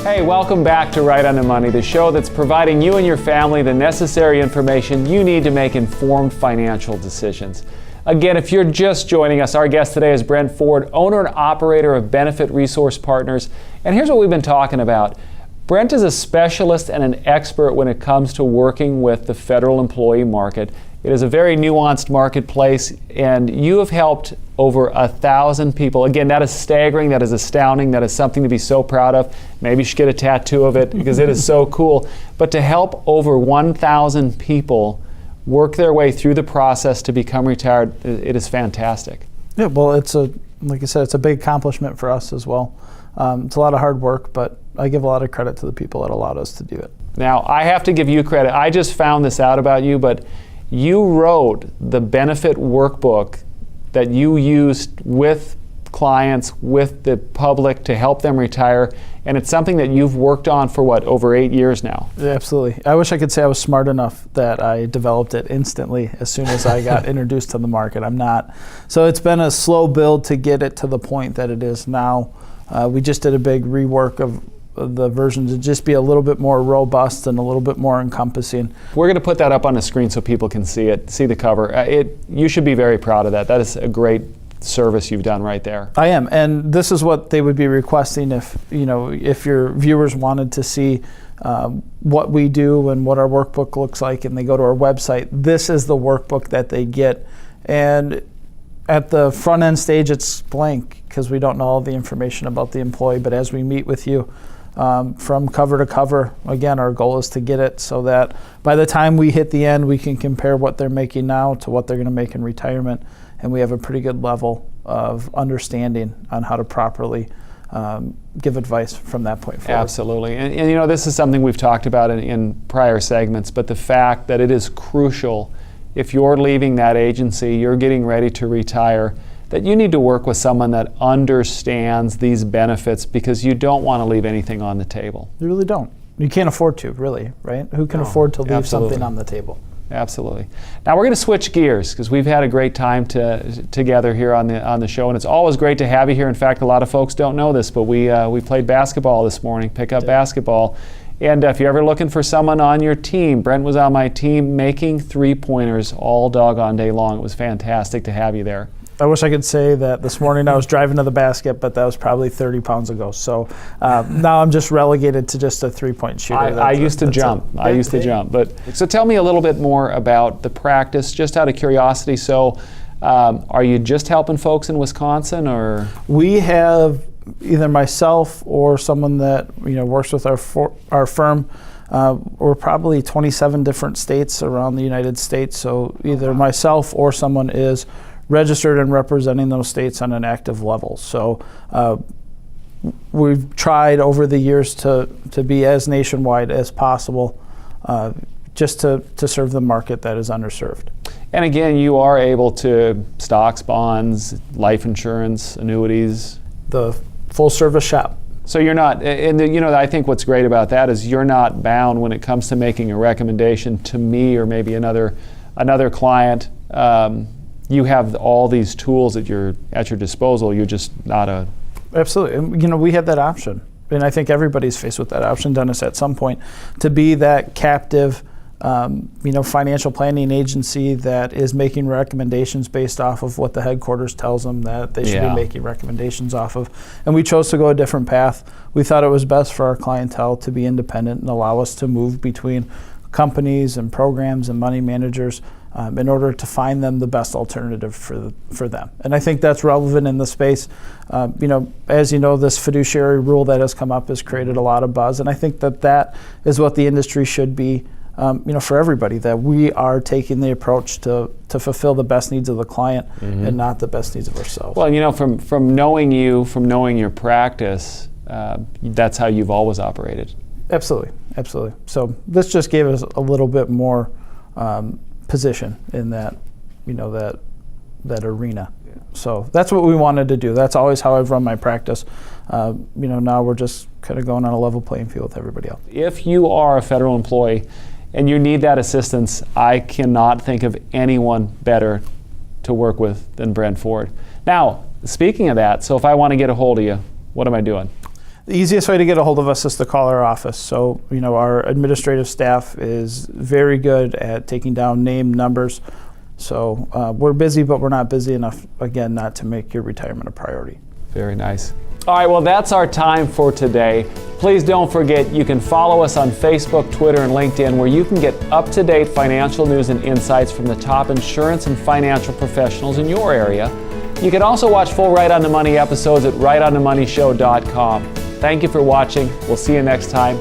Hey, welcome back to Right on the Money, the show that's providing you and your family the necessary information you need to make informed financial decisions. Again, if you're just joining us, our guest today is Brent Ford, owner and operator of Benefit Resource Partners. And here's what we've been talking about. Brent is a specialist and an expert when it comes to working with the federal employee market. It is a very nuanced marketplace, and you have helped over 1,000 people. Again, that is staggering, that is astounding, that is something to be so proud of. Maybe you should get a tattoo of it because it is so cool. But to help over 1,000 people work their way through the process to become retired, it is fantastic. Yeah, well, like I said, it's a big accomplishment for us as well. It's a lot of hard work, but I give a lot of credit to the people that allowed us to do it. Now, I have to give you credit. I just found this out about you, but you wrote the benefit workbook that you used with clients, with the public to help them retire, and it's something that you've worked on for over 8 years now? Yeah, absolutely. I wish I could say I was smart enough that I developed it instantly as soon as I got introduced to the market. I'm not. So it's been a slow build to get it to the point that it is now. We just did a big rework of the version to just be a little bit more robust and a little bit more encompassing. We're going to put that up on the screen so people can see it, see the cover. You should be very proud of that. That is a great service you've done right there. I am, and this is what they would be requesting if your viewers wanted to see what we do and what our workbook looks like, and they go to our website. This is the workbook that they get, and at the front end stage it's blank because we don't know all the information about the employee. But as we meet with you, from cover to cover, again, our goal is to get it so that by the time we hit the end, we can compare what they're making now to what they're going to make in retirement, and we have a pretty good level of understanding on how to properly give advice from that point forward. Absolutely. And this is something we've talked about in prior segments, but the fact that it is crucial if you're leaving that agency, you're getting ready to retire, that you need to work with someone that understands these benefits, because you don't want to leave anything on the table. You really don't. You can't afford to, really, right? Who can afford to leave something on the table? Absolutely. Now we're going to switch gears because we've had a great time together here on the show, and it's always great to have you here. In fact, a lot of folks don't know this, but we played basketball this morning, pickup basketball. And if you're ever looking for someone on your team, Brent was on my team making three-pointers all doggone day long. It was fantastic to have you there. I wish I could say that this morning I was driving to the basket, but that was probably 30 pounds ago. So now I'm just relegated to just a three-point shooter. I used to jump. But so tell me a little bit more about the practice, just out of curiosity. So are you just helping folks in Wisconsin, or? We have either myself or someone that works with our firm. We're probably 27 different states around the United States. So either myself or someone is registered and representing those states on an active level. So we've tried over the years to be as nationwide as possible, just to serve the market that is underserved. And again, you are able to stocks, bonds, life insurance, annuities. The full service shop. So you're not, and I think what's great about that is you're not bound when it comes to making a recommendation to me or maybe another client. You have all these tools at your disposal. You're just not a... Absolutely. We have that option. And I think everybody's faced with that option, Dennis, at some point, to be that captive financial planning agency that is making recommendations based off of what the headquarters tells them that they should be making recommendations off of. And we chose to go a different path. We thought it was best for our clientele to be independent and allow us to move between companies and programs and money managers in order to find them the best alternative for them. And I think that's relevant in the space. As you know, this fiduciary rule that has come up has created a lot of buzz, and I think that is what the industry should be. For everybody, that we are taking the approach to fulfill the best needs of the client and not the best needs of ourselves. Well, from knowing you, from knowing your practice, that's how you've always operated. Absolutely. So this just gave us a little bit more position in that, that arena. Yeah. So that's what we wanted to do. That's always how I've run my practice. Now we're just kind of going on a level playing field with everybody else. If you are a federal employee and you need that assistance, I cannot think of anyone better to work with than Brent Ford. Now, speaking of that, so if I want to get a hold of you, what am I doing? The easiest way to get a hold of us is to call our office. So, our administrative staff is very good at taking down name, numbers. So we're busy, but we're not busy enough, again, not to make your retirement a priority. Very nice. All right, well, that's our time for today. Please don't forget, you can follow us on Facebook, Twitter, and LinkedIn, where you can get up-to-date financial news and insights from the top insurance and financial professionals in your area. You can also watch full Right on the Money episodes at rightonthemoneyshow.com. Thank you for watching. We'll see you next time.